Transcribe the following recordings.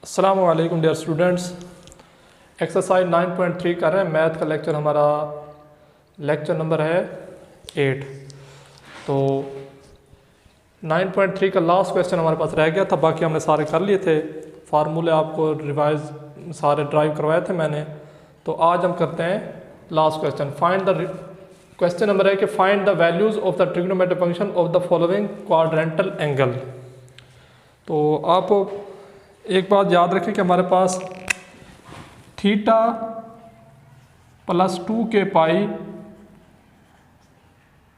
अस्सलाम वालेकुम dear students. Exercise 9.3 कर रहे हैं। मैथ का लेक्चर हमारा लेक्चर नंबर है 8। तो 9.3 का लास्ट क्वेश्चन हमारे पास रह गया था, बाकी हमने सारे कर लिए थे। फार्मूले आपको रिवाइज सारे ड्राइव करवाए थे मैंने। तो आज हम करते हैं last question. Find the question number है कि find the values of the trigonometric function of the following quadrantal angle. तो आप एक बात याद रखें कि हमारे पास थीटा प्लस 2 के पाई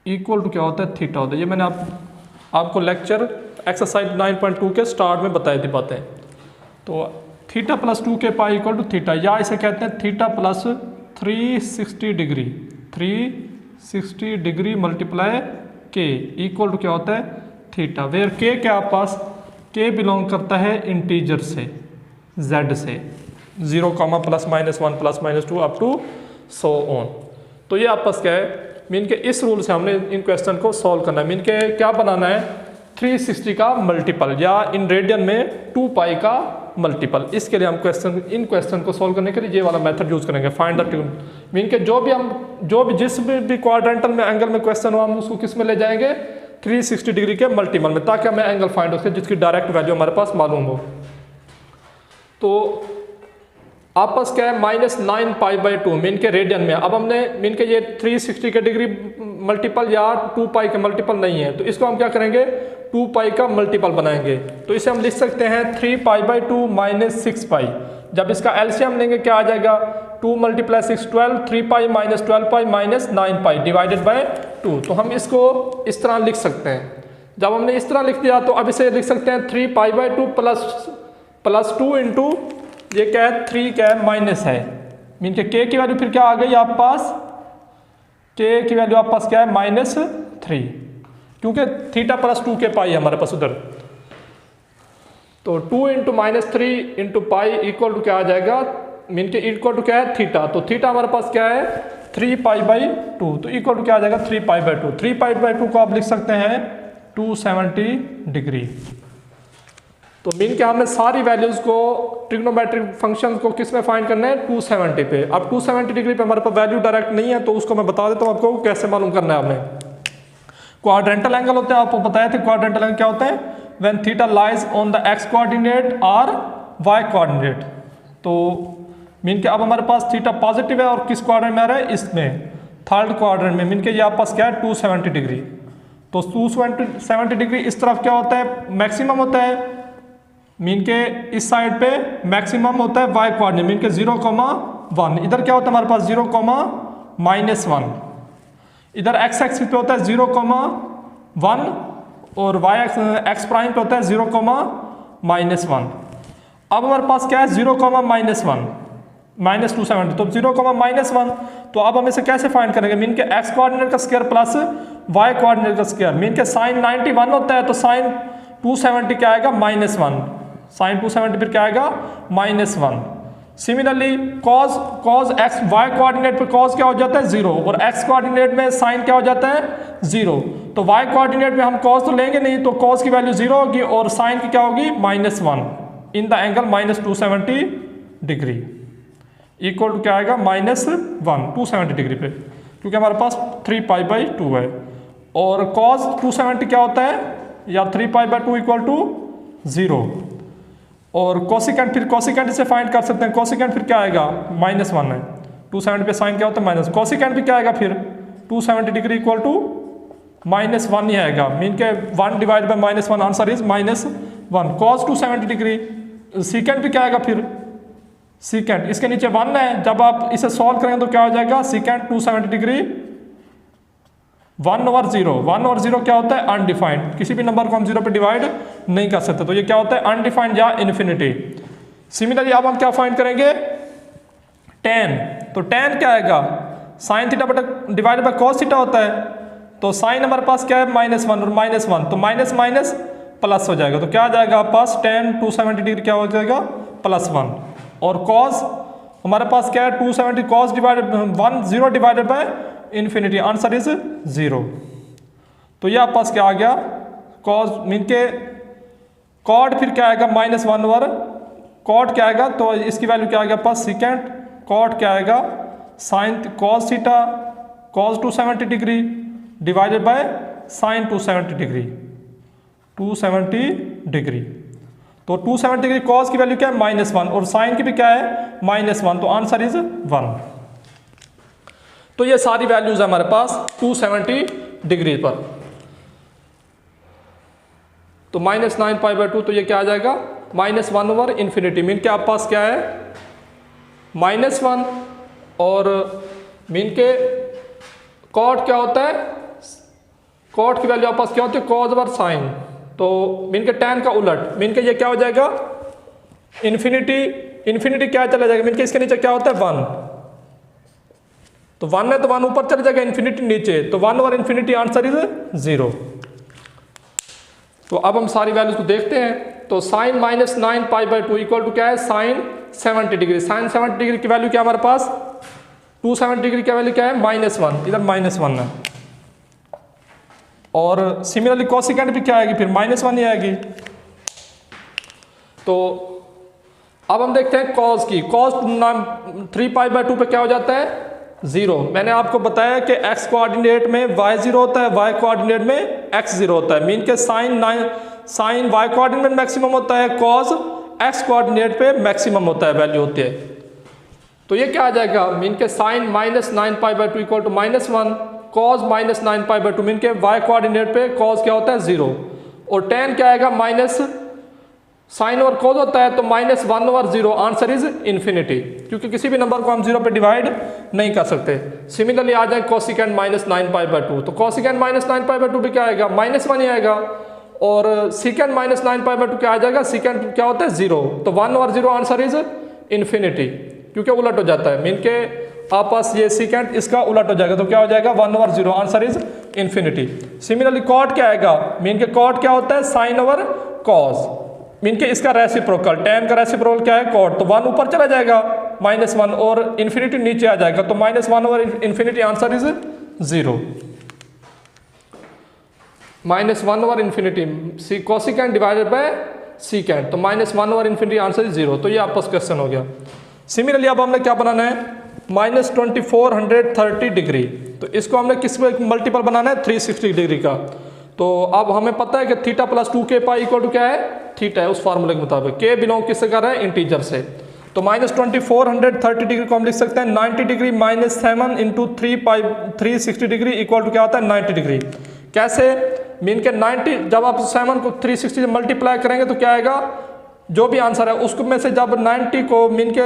इक्वल टू क्या होता है, थीटा होता है। ये मैंने आपको लेक्चर एक्सरसाइज 9.2 के स्टार्ट में बताई थी बातें। तो थीटा प्लस 2 के पाई इक्वल टू थीटा, या इसे कहते हैं theta plus 360 degree. 360 degree multiply के इक्वल टू क्या होता है, थीटा। वेयर के क्या आप पास, के बिलोंग करता है इंटीजर से, z से 0, plus minus 1 plus minus 2 up to so on. तो ये आपस क्या है, मीन के इस रूल से हमने इन क्वेश्चन को सॉल्व करना है। मीन के क्या बनाना है, 360 का मल्टीपल, या इन रेडियन में 2 पाई का मल्टीपल। इसके लिए हम इन क्वेश्चन को सॉल्व करने के लिए ये वाला मेथड यूज करेंगे, फाइंड द मीन के जो भी जिस भी क्वाड्रेंटल में एंगल में क्वेश्चन हो, हम उसको किस में ले जाएंगे, 360 डिग्री के मल्टीपल में, ताकि हमें एंगल फाइंड हो सके जिसकी डायरेक्ट वैल्यू हमारे पास मालूम हो। तो आपस क्या है, -9 पाई/2 मीन के रेडियन में। अब हमने मीन के ये 360 के डिग्री मल्टीपल या 2 पाई के मल्टीपल नहीं है, तो इसको हम क्या करेंगे, 2 पाई का मल्टीपल बनाएंगे। तो इसे हम लिख सकते हैं 3 पाई/2 माइनस 6 पाई। जब इसका एलसीएम लेंगे क्या आ जाएगा, 2 × 6 12, 3 pi minus 12 pi minus 9 pi divided by 2। तो हम इसको इस तरह लिख सकते हैं। जब हमने इस तरह लिख दिया तो अब इसे लिख सकते हैं 3 पाई/2 प्लस 2 इंटू ये क्या है, 3 क्या है, माइनस है। मीन के के की वैल्यू फिर क्या आ गई आप पास, के की वैल्यू आप पास क्या है, -3, क्योंकि थीटा प्लस 2 के पाई है हमारे पास उधर। तो 2 × -3 × पाई इक्वल टू क्या आ जाएगा, मीन के इक्वल टू क्या है, थीटा। तो थीटा हमारे पास क्या है, 3 पाई/2। तो इक्वल टू क्या आ जाएगा, 3 पाई/2। 3 पाई/2 को आप लिख सकते हैं 270 डिग्री। तो मीन के हमने सारी वैल्यूज़ को ट्रिग्नोमेट्रिक फंक्शन को किस में फाइंड करना है, 270 पे। अब 270 डिग्री पे हमारे पास वैल्यू डायरेक्ट नहीं है, तो उसको मैं बता देता हूँ आपको कैसे मालूम करना है। आपने क्वाड्रेंटल एंगल होते हैं, आपको बताए थे क्वाड्रेंटल एंगल क्या होते हैं, when theta lies on the x coordinate और y कोऑर्डिनेट। तो मीन के अब हमारे पास थीटा पॉजिटिव है और किस क्वाड्रेंट में आ रहा है, इसमें थर्ड क्वाड्रेंट में। मीन के ये आपस क्या है, 270 डिग्री। तो 270 डिग्री इस तरफ क्या होता है, मैक्सिमम होता है। मीन के इस साइड पे मैक्सिमम होता है y कोऑर्डिनेट, मीन के 0,1। इधर क्या होता है हमारे पास 0,-1। इधर x एक्सिस पे होता है 0,1 और y एक्स प्राइम पे होता है 0,-1। अब हमारे पास क्या है, 0,-1 -270, तो 0,-1। तो अब हम इसे कैसे फाइंड करेंगे, मीन के x कोऑर्डिनेट का स्क्वायर प्लस y कोऑर्डिनेट का स्क्वायर। मीन के साइन 91 होता है, तो साइन 270 क्या आएगा, -1। साइन 270 फिर क्या आएगा, -1। Similarly cause x y coordinate पे कॉज क्या हो जाता है, 0, और x कोऑर्डिनेट में साइन क्या हो जाता है, 0। तो y कोऑर्डिनेट में हम कॉज तो लेंगे नहीं, तो कॉज की वैल्यू 0 होगी और साइन की क्या होगी, -1 in the angle -270 degree equal to क्या आएगा, -1 270 डिग्री पे, क्योंकि हमारे पास 3 पाई/2 है। और कॉज 270 क्या होता है, या 3 पाई/2 इक्वल टू 0। और कोसिकेंट, फिर कोसिकेंट इसे फाइंड कर सकते हैं। कोसिकेंट फिर क्या आएगा, -1 है। 270 पे साइन क्या होता है, माइनस। कोसिकेंट भी क्या आएगा फिर, 270 डिग्री इक्वल टू -1 ही आएगा। मीन के 1 divide by -1, answer is -1। Cos 270 degree. Secant भी क्या आएगा फिर, सीकेंट इसके नीचे 1 है। जब आप इसे सॉल्व करेंगे तो क्या हो जाएगा, सीकेंट 270 डिग्री 1/0। 1/0 क्या होता है, अनडिफाइंड। किसी भी नंबर को हम 0 पे डिवाइड नहीं कर सकते, तो ये क्या होता है, अनडिफाइंड या इन्फिनिटी। सिमिलरली अब हम क्या फाइंड करेंगे, tan। तो tan क्या आएगा, साइन थीटा बटा डिवाइड बाय कॉस थीटा होता है। तो साइन हमारे पास क्या है, -1 और -1, तो माइनस माइनस प्लस हो जाएगा। तो क्या आ जाएगा आप पास, tan 270 डिग्री क्या हो जाएगा, +1। और कॉस हमारे पास क्या है, 270 cos divided 0 divided by infinity, answer is 0। तो ये आप पास क्या आ गया, कॉस मीन के कॉड फिर क्या आएगा, -1 और कॉट क्या आएगा, तो इसकी वैल्यू क्या आएगा पास सीकेंट, कॉट क्या आएगा sine cos theta cos 270 degree divided by sign 270 degree, 270 degree. तो 270 डिग्री कॉस की वैल्यू क्या है -1 और साइन की भी क्या है -1, तो आंसर इज 1। तो ये सारी वैल्यूज है हमारे पास 270 डिग्री पर। तो -9π/2, तो ये क्या आ जाएगा -1/∞। मीन के आप पास क्या है -1 और मीन के कॉट क्या होता है, कॉट की वैल्यू आप पास क्या होती है कॉस ओवर साइन, तो मीन के tan का उलट, मीन के ये क्या हो जाएगा इन्फिनिटी क्या चला जाएगा, मीन के इसके नीचे क्या होता है 1, तो 1 है तो 1 ऊपर चला जाएगा, इन्फिनिटी नीचे, तो 1/∞, आंसर इज 0। तो अब हम सारी वैल्यूज को देखते हैं। तो साइन -9π/2 इक्वल टू क्या है साइन 70 डिग्री। साइन 70 डिग्री की वैल्यू क्या हमारे पास 270 डिग्री की वैल्यू क्या है -1, इधर -1 है। और सिमिलरली कोसिकेंट भी क्या आएगी फिर -1 ही आएगी। तो अब हम देखते हैं कॉस की, कॉस 3π/2 पे क्या हो जाता है 0। मैंने आपको बताया कि x कोऑर्डिनेट में y 0 होता है, y कोऑर्डिनेट में x 0 होता है। मीन के साइन y कोऑर्डिनेट में मैक्सिमम होता है, कॉस x कोऑर्डिनेट पे मैक्सिमम होता है, वैल्यू होती है। तो ये क्या आ जाएगा मीन के sine -9π/2 equal to -1, cos -9π/2, mean के y कोऑर्डिनेट पे कॉस क्या होता है 0, और tan क्या आएगा माइनस साइन ओवर कॉस होता है तो -1/0, आंसर इज इन्फिनिटी, क्योंकि किसी भी नंबर को हम 0 पे डिवाइड नहीं कर सकते। सिमिलरली आ जाए कोसिकेंट -9π/2, तो कोसिकेंट -9π/2 भी क्या आएगा -1 ही आएगा, और सीकेंट -9π/2 क्या आ जाएगा, सीकेंट क्या होता है 0, तो 1/0, आंसर इज इन्फिनिटी, क्योंकि उलट हो जाता है। मीन के आपस ये सीकेंट इसका उलट हो जाएगा, तो क्या हो जाएगा 1/0, answer is infinity. Similarly cot क्या आएगा, मीन के कॉट क्या होता है साइन ओवर कॉस, मीन के इसका रेसिप्रोकल, tan का रेसिप्रोकल क्या है कॉट, तो 1 ऊपर चला जाएगा -1 और इन्फिनिटी नीचे आ जाएगा, तो -1/∞, answer is 0। -1/∞, cosecant divided by secant, तो -1/∞, आंसर इज 0। तो ये आपका क्वेश्चन हो गया। सिमिलरली अब हमने क्या बनाना है -2430 डिग्री, तो इसको हमने किस मल्टीपल बनाना है 360 डिग्री का। तो अब हमें पता है कि theta plus 2k equal to क्या है थीटा है, उस फार्मूले के मुताबिक k बिलोंग किससे कर रहा है इंटीजर से। तो -2430 डिग्री को हम लिख सकते हैं 90 degree -7 into 360 degree equal to क्या होता है 90 डिग्री। कैसे, मीन के 90 जब आप 7 को 360 से मल्टीप्लाई करेंगे तो क्या आएगा, जो भी आंसर है उसको में से जब 90 को मीन के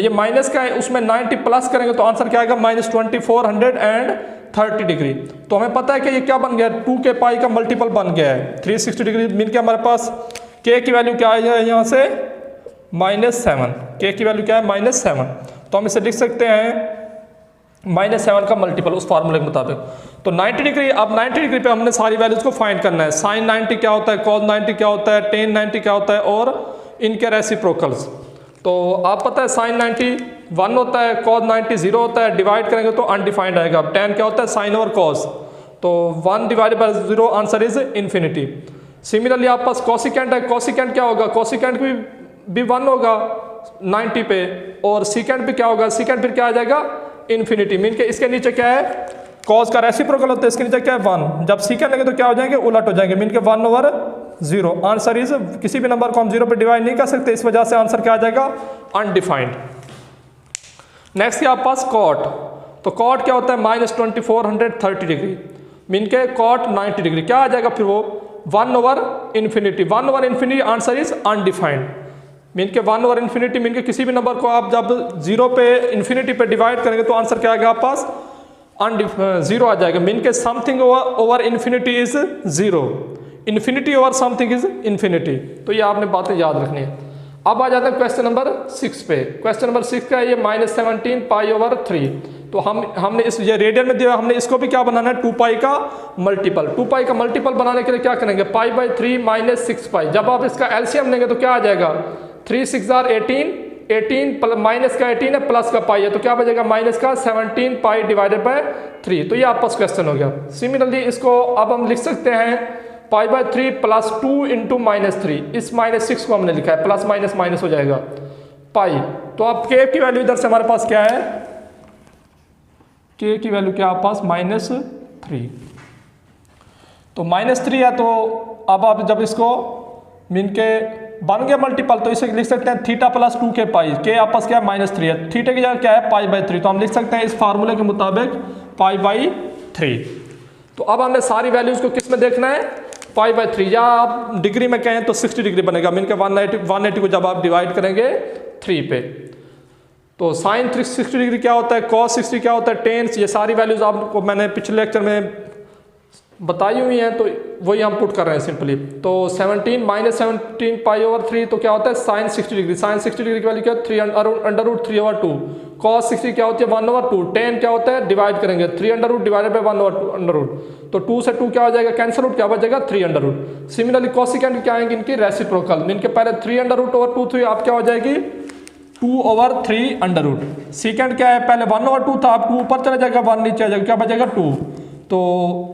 ये माइनस का है उसमें 90 प्लस करेंगे तो आंसर क्या आएगा -2430 डिग्री। तो हमें पता है कि ये क्या बन गया 2k का मल्टीपल बन गया है 360 डिग्री। मीन के हमारे पास k की वैल्यू क्या है यहाँ से -7, k की वैल्यू क्या है -7, तो हम इसे लिख सकते हैं -7 का मल्टीपल उस फार्मूले के मुताबिक। तो 90 डिग्री, अब 90 डिग्री पे हमने सारी वैल्यूज को फाइंड करना है। साइन 90 क्या होता है, कॉस 90 क्या होता है, टेन 90 क्या होता है और इनके रेसिप्रोकल्स। तो आप पता है साइन 90 1 होता है, कॉस 90 0 होता है, डिवाइड करेंगे तो अनडिफाइंड आएगा। टेन क्या होता है साइन ओवर कॉस, तो 1 divided bye 0, answer is infinity. Similarly आप पास कोसिकेंट है, कोसिकेंट क्या होगा, कोसिकेंट भी 1 होगा 90 पे, और सीकेंट भी क्या होगा, सीकेंट फिर क्या आ जाएगा इन्फिनिटी। मीन के इसके नीचे क्या है कॉस का रेसिप्रोकल होता है, इसके नीचे क्या है 1, जब सीकेंट लगे तो क्या हो जाएंगे उलट हो जाएंगे। मीन के 1/0, आंसर इज, किसी भी नंबर को हम 0 पे डिवाइड नहीं कर सकते, इस वजह से आंसर क्या आ जाएगा अनडिफाइंड। नेक्स्ट है आप पास कॉट, तो कॉट क्या होता है -2430 डिग्री, मीन के कॉट 90 डिग्री क्या आ जाएगा फिर वो 1/∞, आंसर इज अनडिफाइंड। मीन के 1/∞, मीन के किसी भी नंबर को आप जब 0 पे इन्फिनिटी पे डिवाइड करेंगे तो आंसर क्या आएगा आप पास 0 आ जाएगा। मीन के something over infinity is 0, infinity over something is infinity. तो ये आपने बातें याद रखनी है। अब आ जाते हैं क्वेश्चन नंबर 6 पे। क्वेश्चन नंबर 6 का ये -17π/3। तो हमने इस ये रेडियन में दिया, हमने इसको भी क्या बनाना है 2π का मल्टीपल। 2π का मल्टीपल बनाने के लिए क्या करेंगे π/3 -6π। जब आप इसका एलसीएम लेंगे तो क्या आ जाएगा 3 6 18, 18 माइनस का 18 है प्लस का पाई है, तो क्या बचेगा माइनस का 17π/3। तो ये आपका क्वेश्चन हो गया। सिमिलरली इसको अब हम लिख सकते हैं π/3 प्लस 2 इंटू -3, इस -6 को हमने लिखा है, प्लस माइनस माइनस हो जाएगा पाई। तो अब के की वैल्यू इधर से हमारे पास क्या है, के की वैल्यू क्या है आपके पास -3। तो -3 है, तो अब आप जब इसको मीन के बन गया मल्टीपल, तो इसे लिख सकते हैं थीटा प्लस 2 के पाई, के आपस क्या है -3 है, थीटा की जगह क्या है π/3, तो हम लिख सकते हैं इस फार्मूले के मुताबिक π/3। तो अब हमने सारी वैल्यूज को किस में देखना है, π/3, या आप डिग्री में कहें तो 60 डिग्री बनेगा, मीन के 180 को जब आप डिवाइड करेंगे 3 पे। तो साइन 360 डिग्री क्या होता है, cos 60 क्या होता है, टेन, ये सारी वैल्यूज आपको मैंने पिछले लेक्चर में बताई हुई हैं, तो वही हम पुट कर रहे हैं सिंपली। तो 17 -17 π/3 तो क्या होता है साइन 60 डिग्री, साइन 60 डिग्री की वैल्यू क्या है 3√3/2, cos 60 क्या होती है 1/2, टेन क्या होता है डिवाइड करेंगे 3√ डिवाइडेड बाय 1/2, तो 2 से 2 क्या हो जाएगा कैंसिल आउट, क्या बचेगा 3√। सिमिलरली कोसिकेंट क्या आएंगे इनकी रेसिप्रोकल, इनके पहले 3√/2 थी, आप क्या हो जाएगी 2/3√। सेकेंड क्या है, पहले 1/2 था, अब 2 ऊपर चला जाएगा 1 नीचे आ जाएगा, क्या बचेगा 2। तो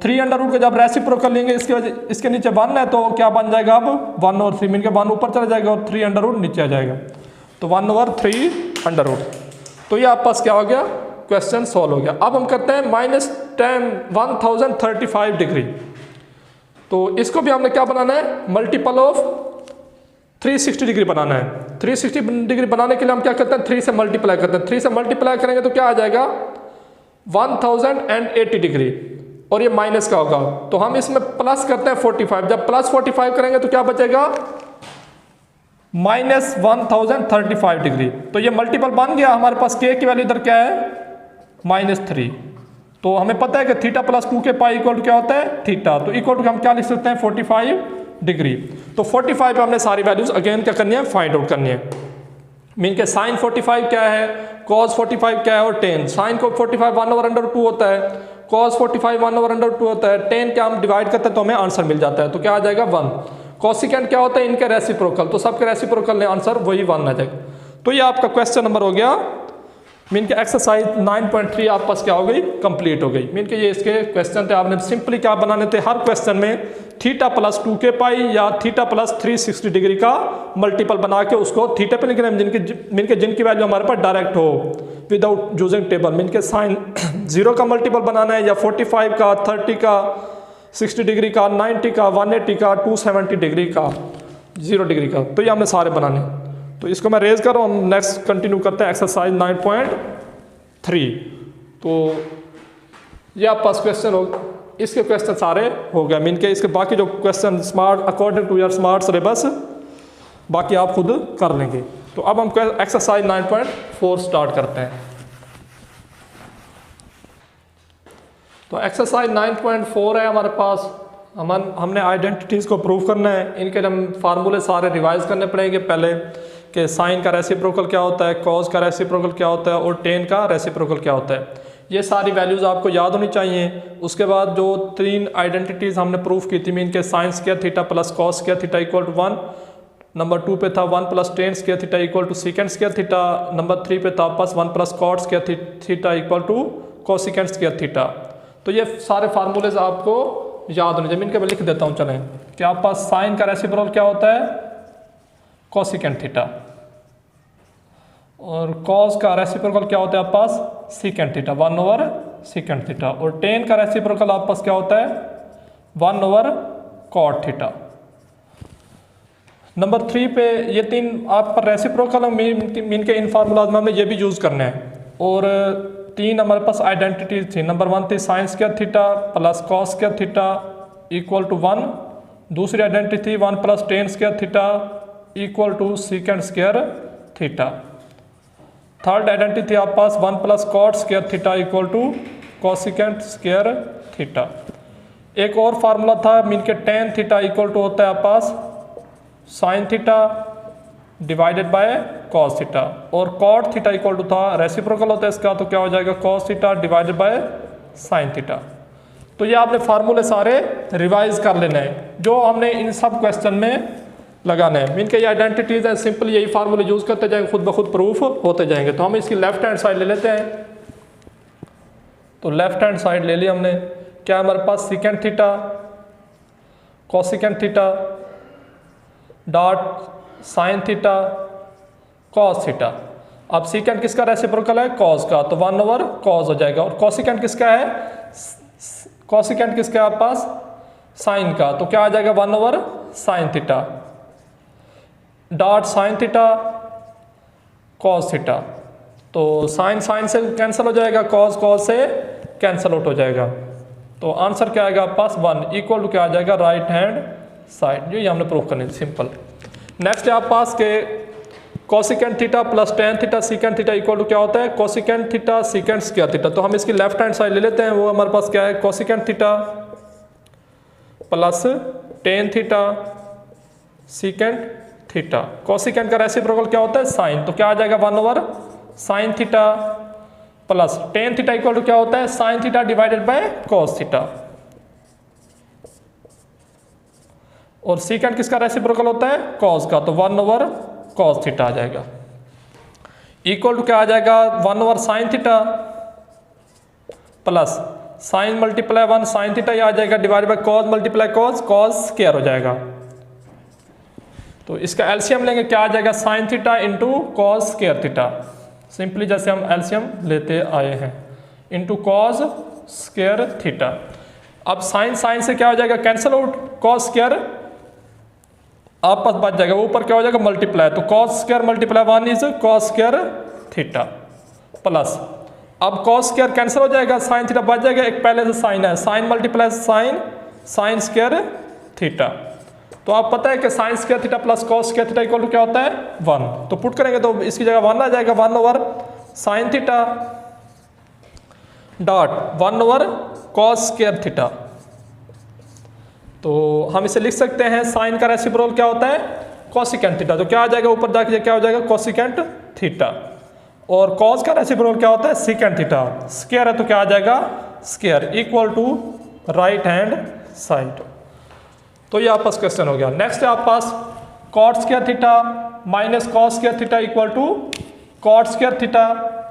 3√ को जब रेसिप्रोकल लेंगे इसके नीचे 1 है, तो क्या बन जाएगा अब 1/3, मीन के 1 ऊपर चला जाएगा और 3√ नीचे आ जाएगा, तो 1/3√। तो ये आपके पास क्या हो गया, क्वेश्चन सॉल्व हो गया। अब हम करते हैं -1035 डिग्री। तो इसको भी हमने क्या बनाना है, मल्टीपल ऑफ 360 डिग्री बनाना है। 360 डिग्री बनाने के लिए हम क्या करते हैं 3 से मल्टीप्लाई करते हैं, 3 से मल्टीप्लाई करेंगे तो क्या आ जाएगा 1080 डिग्री, और ये माइनस का होगा, तो हम इसमें प्लस करते हैं 45, जब प्लस 45 करेंगे तो क्या बचेगा -1035 डिग्री। तो ये मल्टीपल बन गया हमारे पास, के की वैल्यू इधर क्या है -3। तो हमें पता है कि थीटा प्लस 2 के पाई इक्वल क्या होता है थीटा, तो इक्वल टू हम क्या लिख सकते हैं 45 डिग्री। तो 45 पे हमने सारी वैल्यूज अगेन क्या करनी है फाइंड आउट करनी है, मीन के साइन 45 क्या है, cos 45 क्या है, और टेन। साइन को 45 1/2 होता है, cos 45 1/2 होता है, टेन क्या हम डिवाइड करते हैं तो हमें आंसर मिल जाता है, तो क्या आ जाएगा 1। कोसिकेंट क्या होता है इनके रेसिप्रोकल, तो सबके रेसिप्रोकल ने आंसर वही 1 आ जाएगा। तो ये आपका क्वेश्चन नंबर हो गया, मीन के एक्सरसाइज 9.3 आप पास क्या हो गई कंप्लीट हो गई। मीन के ये इसके क्वेश्चन थे, आपने सिंपली क्या बनाने थे, हर क्वेश्चन में थीटा प्लस 2 के पाई या थीटा प्लस 360 डिग्री का मल्टीपल बना के उसको थीटा पे लिखना है, जिनकी वैल्यू हमारे पास डायरेक्ट हो विदाउट यूजिंग टेबल। मीन के साइन 0 का मल्टीपल बनाना है, या 45 का, 30 का, 60 डिग्री का, 90 का, 180 का, 270 डिग्री का, 0 डिग्री का, तो ये हमने सारे बनाने। तो इसको मैं रेज कर रहा हूँ, हम नेक्स्ट कंटिन्यू करते हैं एक्सरसाइज 9.3। तो ये आप पास क्वेश्चन हो, इसके क्वेश्चन सारे हो गए, मीन के इसके बाकी जो question smart according to your smart syllabus बाकी आप खुद कर लेंगे। तो अब हम एक्सरसाइज 9.4 स्टार्ट करते हैं। तो एक्सरसाइज 9.4 है हमारे पास, हमने आइडेंटिटीज़ को प्रूव करना है, इनके हम फार्मूले सारे रिवाइज करने पड़ेंगे पहले, कि साइन का रेसिप्रोकल क्या होता है, कॉस का रेसिप्रोकल क्या होता है, और टेन का रेसिप्रोकल क्या होता है, ये सारी वैल्यूज़ आपको याद होनी चाहिए। उसके बाद जो 3 आइडेंटिटीज़ हमने प्रूफ की थी, मीन के sine square theta plus cos square theta equal to 1, number 2 पे था 1 plus tan square theta equal to secant square theta, number 3 पे था plus 1 plus cot square theta equal to cosecant square theta. तो ये सारे फार्मूलेज आपको याद होने चाहिए, इनके मैं लिख देता हूँ चलें, कि आप पास साइन का रेसिप्रोकल क्या होता है कोसिकेंट थीटा, और कॉस का रेसिप्रोकल क्या होता है आप पास सीकेंट थीटा 1/सेकेंड थीटा, और टेन का रेसिप्रोकल आप पास क्या होता है 1/कॉट थीटा। नंबर 3 पे ये 3 आप पर रेसिप्रोकल मीन के इन फार्मूलाज में हमें ये भी यूज़ करना है। और 3 हमारे पास आइडेंटिटीज थी, नंबर 1 थी sine square theta plus cos square theta equal to 1, दूसरी आइडेंटिटी थी 1 plus tan square theta equal to secant square theta, third identity थी आप पास 1 plus cot square theta equal to cosecant square theta. एक और formula था mean के ten theta equal to होता है आप पास sine theta divided by cos theta, और कॉट थीटा इक्वल टू था रेसिप्रोकल होता है इसका, तो क्या हो जाएगा cos theta divided by sine theta. तो ये आपने फार्मूले सारे रिवाइज कर लेने हैं जो हमने इन सब क्वेश्चन में लगाना है। मीन के ये आइडेंटिटीज हैं, सिंपल यही फार्मूले यूज करते जाएंगे, खुद ब खुद प्रूफ होते जाएंगे। तो हम इसकी लेफ्ट हैंड साइड ले लेते हैं। तो लेफ्ट हैंड साइड ले ली हमने, क्या हमारे पास secant theta cosecant theta dot sine theta cos theta. अब सीकेंट किसका रेसिप्रोकल है? कॉस का, तो 1 ओवर कॉस हो जाएगा। और कोसिकेंट किसका है? कोसिकेंट किसका है आप पास? साइन का, तो क्या आ जाएगा? 1 over sine theta dot sine theta cos theta. तो साइन साइन से कैंसिल हो जाएगा, कॉस कॉस से कैंसिल आउट हो जाएगा। तो आंसर क्या आएगा आप पास? 1 इक्वल टू क्या आ जाएगा? Right hand side. ये हमने प्रूव करनी थी, सिंपल। नेक्स्ट है आप पास के cosecant theta plus tan theta secant theta equal to क्या होता है? Cosecant theta secant square theta. तो हम इसकी लेफ्ट हैंड साइड ले लेते हैं। वो हमारे पास क्या है? Cosecant theta plus tan theta secant theta. Cosecant का रेसिप्रोकल क्या होता है? साइन। तो क्या आ जाएगा? 1 over sine theta plus tan theta equal to क्या होता है? Sine theta divided by cos theta. और सीकेंट किसका रेसिप्रोकल होता है? कॉस का, तो 1 ओवर कॉस थीटा आ जाएगा। इक्वल टू क्या आ जाएगा? 1 over sine theta plus sign multiply 1 sine theta, यह आ जाएगा divide by cos multiply cos, cos square हो जाएगा। तो इसका एलसीएम लेंगे, क्या आ जाएगा? Sine theta into cos square theta. Simply जैसे हम एलसीएम लेते आए हैं, इंटू कॉस स्क्वायर थीटा। अब साइन साइन से क्या हो जाएगा? कैंसिल आउट, कॉस स्क्वायर आप पास बच जाएगा, ऊपर क्या हो जाएगा? मल्टीप्लाई। तो cos square multiply 1 is cos square theta plus, अब कॉस स्क्वायर कैंसिल हो जाएगा, साइन थीटा बच जाएगा, एक पहले से साइन है, sine multiply sine, sine square theta. तो आप पता है कि sine square theta plus cos square theta equal to क्या होता है? 1। तो पुट करेंगे तो इसकी जगह 1 आ जाएगा, 1 over sine theta dot 1 over cos square theta. तो हम इसे लिख सकते हैं, साइन का रेसिप्रोकल क्या होता है? Cosecant theta. तो क्या आ जाएगा? ऊपर जाके क्या हो जाएगा? Cosecant theta. और कॉस का रेसिप्रोकल क्या होता है? Secant theta. स्क्वायर है तो क्या आ जाएगा? Square equal to right hand side. तो ये आपका क्वेश्चन हो गया। नेक्स्ट है आप पास cot square theta minus cos square theta equal to cot square theta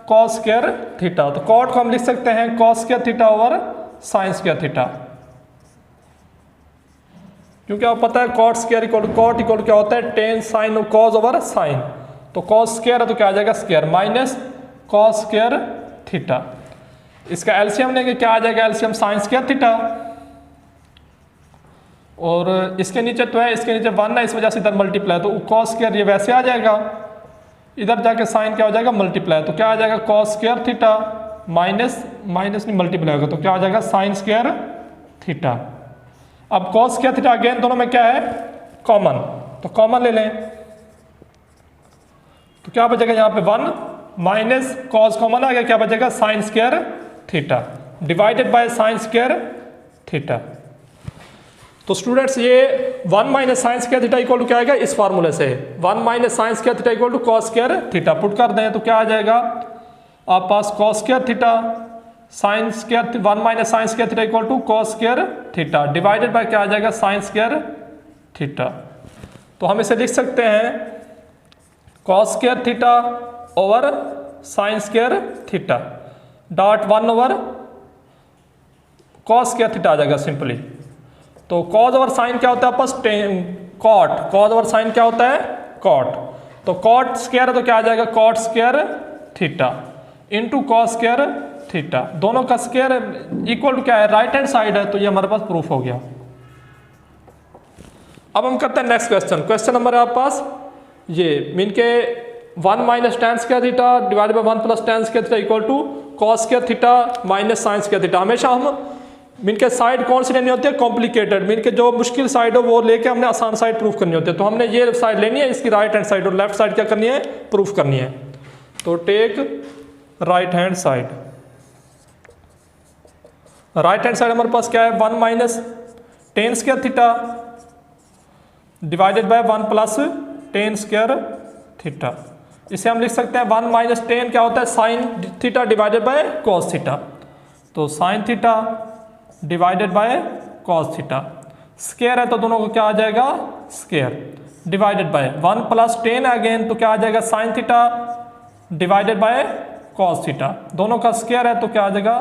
cos square theta. तो कॉट को हम लिख सकते हैं cos square theta over sine square theta, क्योंकि आप पता है cot square equal to cot equal to होता है? Tan sine cos over sine. तो कॉस स्क्वायर है तो क्या आ जाएगा? Square minus cos square theta. इसका एलसीएम लेंगे, क्या आ जाएगा? एलसीएम साइन स्क्वायर थीटा, और इसके नीचे तो है, इसके नीचे 1 है, इस वजह से इधर मल्टीप्लाई, तो कॉस स्क्वायर ये वैसे आ जाएगा, इधर जाके साइन क्या हो जाएगा? मल्टीप्लाई। तो क्या आ जाएगा? Cos square theta minus minus नहीं मल्टीप्लाई होगा, तो क्या आ जाएगा? Sine square theta. अब कॉस स्क्वायर थीटा अगेन दोनों में क्या है? कॉमन, तो कॉमन ले लें, तो क्या बचेगा यहाँ पे? 1 माइनस कॉस कॉमन आ गया, क्या बचेगा? Sine square theta divided by sine square theta. तो स्टूडेंट्स ये 1 minus sine square theta equal to क्या आएगा? इस फार्मूले से 1 minus sine square theta equal to cos square theta put कर दें, तो क्या आ जाएगा आप पास? Cos square theta sine square 1 minus sine square theta equal to cos square theta divided by क्या आ जाएगा? Sine square theta. तो हम इसे लिख सकते हैं cos square theta over sine square theta dot 1 over cos square theta आ जाएगा सिंपली। तो कॉस ओवर साइन क्या होता है आपस? कॉट। कॉस ओवर साइन क्या होता है? कॉट। तो कॉट स्क्वायर है तो क्या आ जाएगा? Cot square theta into cos square theta. दोनों का स्क्वायर इक्वल टू क्या है? राइट हैंड साइड है, तो ये हमारे पास प्रूफ हो गया। अब हम करते हैं नेक्स्ट क्वेश्चन। क्वेश्चन नंबर है आपके पास ये मीन के 1 minus tan square theta divided by 1 plus tan square theta equal to cos square theta minus sine square theta. हमेशा हम मीन के साइड कौन सी लेनी होती है? कॉम्प्लिकेटेड, मीन के जो मुश्किल साइड हो वो लेके हमने आसान साइड प्रूफ करनी होती है। तो हमने ये साइड लेनी है, इसकी राइट हैंड साइड, और लेफ्ट साइड क्या करनी है? प्रूफ करनी है। तो take right hand side. Right hand side हमारे पास क्या है? 1 minus tan square theta divided by 1 plus tan square theta. इसे हम लिख सकते हैं 1 माइनस टेन क्या होता है? Sine theta divided by cos theta. तो sine theta divided by cos theta. Square है तो दोनों को क्या आ जाएगा? Square divided by 1 plus tan again, तो क्या आ जाएगा? Sine theta divided by cos theta. दोनों का स्क्वायर है तो क्या आ जाएगा?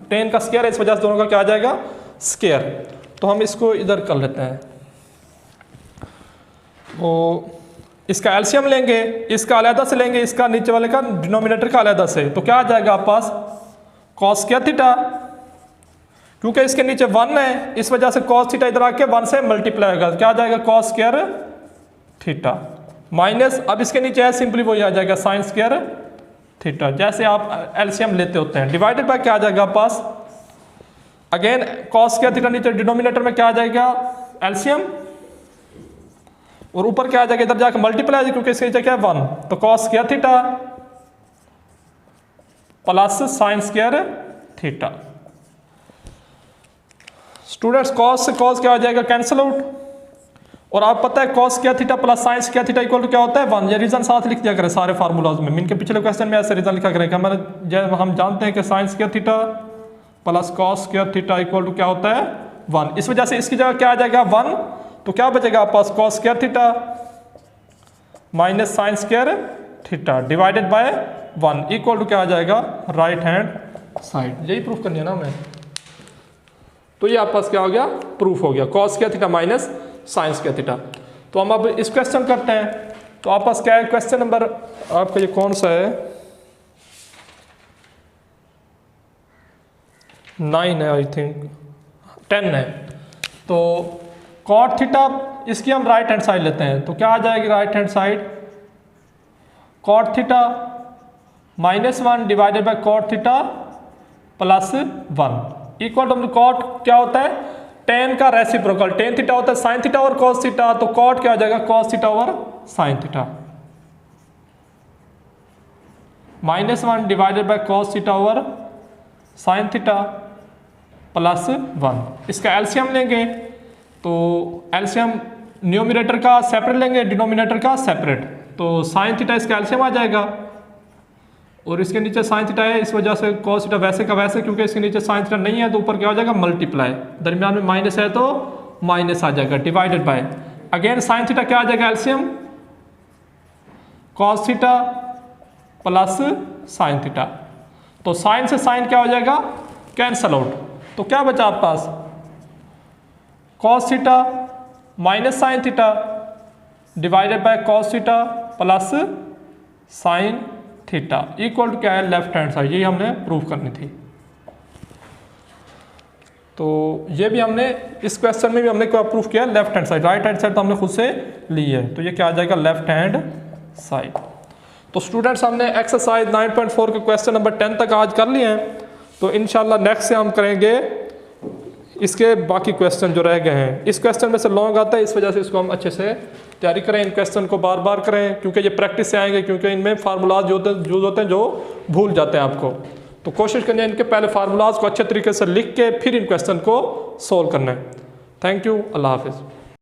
10 का स्क्वायर है, इस वजह से दोनों का क्या आ जाएगा? स्क्वायर। तो हम इसको इधर कर लेते हैं, तो इसका एलसीएम लेंगे, इसका अलहदा से लेंगे, इसका नीचे वाले का डिनोमिनेटर का अलहदा से, तो क्या आ जाएगा आप पास कॉस स्क्वायर थीटा, क्योंकि इसके नीचे 1 है इस वजह से कॉस थीटा इधर आके 1 से मल्टीप्लाई होगा, क्या आ जाएगा कॉस स्क्वायर थीटा माइनस, अब इसके नीचे है सिंपली वही आ जाएगा साइन स्क्वायर थीटा, जैसे आप एलसीएम लेते होते हैं, डिवाइडेड बाय क्या आ जाएगा आप पास अगेन कॉस स्क्वायर थीटा, नीचे डिनोमिनेटर में क्या आ जाएगा एलसीएम, और ऊपर क्या आ जाएगा इधर जाकर मल्टीप्लाई, क्योंकि इसके नीचे क्या है 1, तो cos square theta plus sine square theta. Students cos से कॉस क्या हो जाएगा कैंसिल आउट, और आप पता है cos square theta plus sine square theta equal to क्या होता है 1, ये रीजन साथ लिख दिया करें सारे फार्मूलाज में, इनके पिछले क्वेश्चन में ऐसे रीजन लिखा करें, हम जानते हैं कि sine square theta plus cos square theta equal to क्या होता है 1, इस वजह से इसकी जगह क्या आ जाएगा 1, तो क्या बचेगा आप पास cos square theta minus sine square theta divided by 1 equal to क्या आ जाएगा राइट हैंड साइड, यही प्रूफ करनी है ना हमें, तो ये आप पास क्या हो गया प्रूफ हो गया cos square theta minus sine square theta. तो हम अब इस क्वेश्चन करते हैं, तो आप पास क्या है क्वेश्चन नंबर आपका ये कौन सा है 9 है आई थिंक 10 है, तो कॉट थीटा इसकी हम राइट हैंड साइड लेते हैं, तो क्या आ जाएगी right hand side cot theta -1 divided by cot theta plus 1 equal to cot क्या होता है टेन का रेसिप्रोकल, टेन थीटा होता है साइन थीटा और कॉस थीटा, तो कॉट क्या हो जाएगा cos theta over sine theta -1 divided by cos theta over sine theta plus 1, इसका एलसीएम लेंगे, तो एलसीएम न्यूमरेटर का सेपरेट लेंगे डिनोमिनेटर का सेपरेट, तो साइन थीटा इसका एलसीएम आ जाएगा, और इसके नीचे साइन थीटा है इस वजह से कॉस थीटा वैसे का वैसे, क्योंकि इसके नीचे साइन थीटा नहीं है तो ऊपर क्या हो जाएगा मल्टीप्लाई, दरमियान में माइनस है तो माइनस आ जाएगा divided by again sine theta क्या आ जाएगा LCM cos theta plus sine theta, तो साइन से साइन क्या हो जाएगा कैंसल आउट, तो क्या बचा आप पास cos theta minus sine theta divided by cos theta plus sine theta equal to क्या है लेफ्ट हैंड साइड, यही हमने प्रूफ करनी थी। तो ये भी हमने इस क्वेश्चन में भी हमने क्या प्रूफ किया left hand side, right hand side तो हमने खुद से ली है, तो ये क्या आ जाएगा लेफ्ट हैंड साइड। तो स्टूडेंट्स हमने एक्सरसाइज 9.4 के क्वेश्चन नंबर 10 तक आज कर लिए हैं, तो इंशाल्लाह नेक्स्ट से हम करेंगे इसके बाकी क्वेश्चन जो रह गए हैं। इस क्वेश्चन में से लॉन्ग आता है इस वजह से इसको हम अच्छे से तैयारी करें, इन क्वेश्चन को बार बार करें क्योंकि ये प्रैक्टिस से आएंगे, क्योंकि इनमें फार्मूलाज यूज होते हैं जो भूल जाते हैं आपको, तो कोशिश करनी है इनके पहले फार्मूलाज को अच्छे तरीके से लिख के फिर इन क्वेश्चन को सोल्व करना है। थैंक यू, अल्लाह हाफिज़।